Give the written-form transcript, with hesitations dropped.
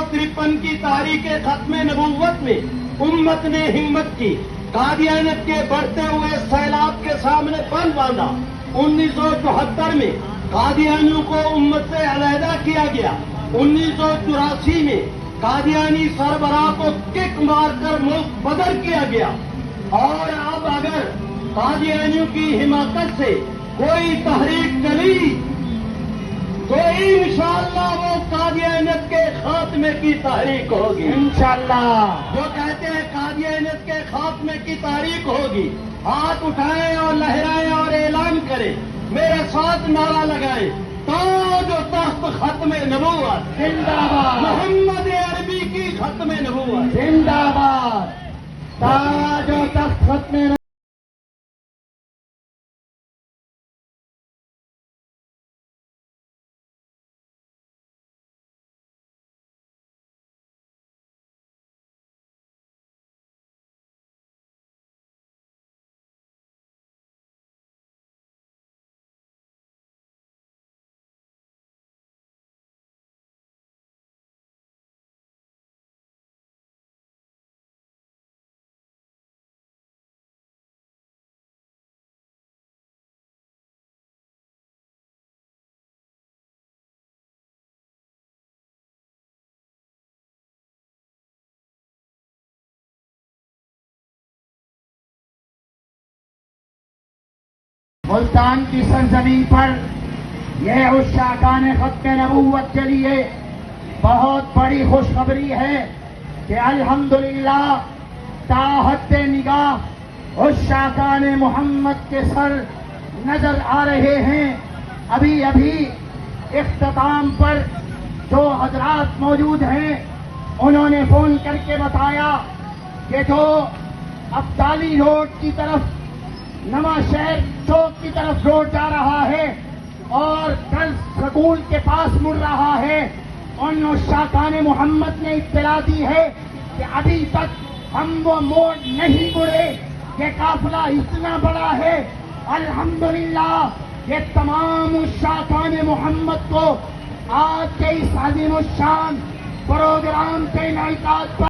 1953 की तारीख खत्म नबूवत में उम्मत ने हिम्मत की, कादियानियत के बढ़ते हुए सैलाब के सामने बंद बांधा। 1974 में कादियानियों को उम्मत से अलहदा किया गया। 1984 में कादियानी सरबराह को किक मारकर मुल्क बदर किया गया। और अब अगर कादियानियों की हिमाकत से कोई तहरीक चली तो इंशाअल्लाह वो कादियानियत के खात्मे की तहरीक होगी। इंशाअल्लाह जो कहते हैं कादियानियत के खात्मे की तहरीक होगी, हाथ उठाएं और लहराएं और ऐलान करें, मेरे साथ नारा लगाएं, ताज और तख्त खत्म नबूवत जिंदाबाद, मोहम्मद अरबी की खत्म नबूवत जिंदाबाद, ताज और तख्त खत्म मुल्तान की सरजमीन पर यह उस्साकान खत्म नबूवत के लिए बहुत बड़ी खुशखबरी है कि अल्हम्दुलिल्लाह ताहत निगाह उस्साकान मोहम्मद के सर नजर आ रहे हैं। अभी अभी इख्तिताम पर जो हजरात मौजूद हैं उन्होंने फोन करके बताया कि जो अब्दाली रोड की तरफ नवा शहर चौक की तरफ रोड जा रहा है और कल स्कूल के पास मुड़ रहा है, उन उस्साकान मोहम्मद ने इत्तला दी है कि अभी तक हम वो मोड़ नहीं मुड़े। ये काफिला इतना बड़ा है, अल्हम्दुलिल्लाह ये तमाम उस्साकान मोहम्मद को आज के इस अज़ीम उश्शान प्रोग्राम के इनेकाद पर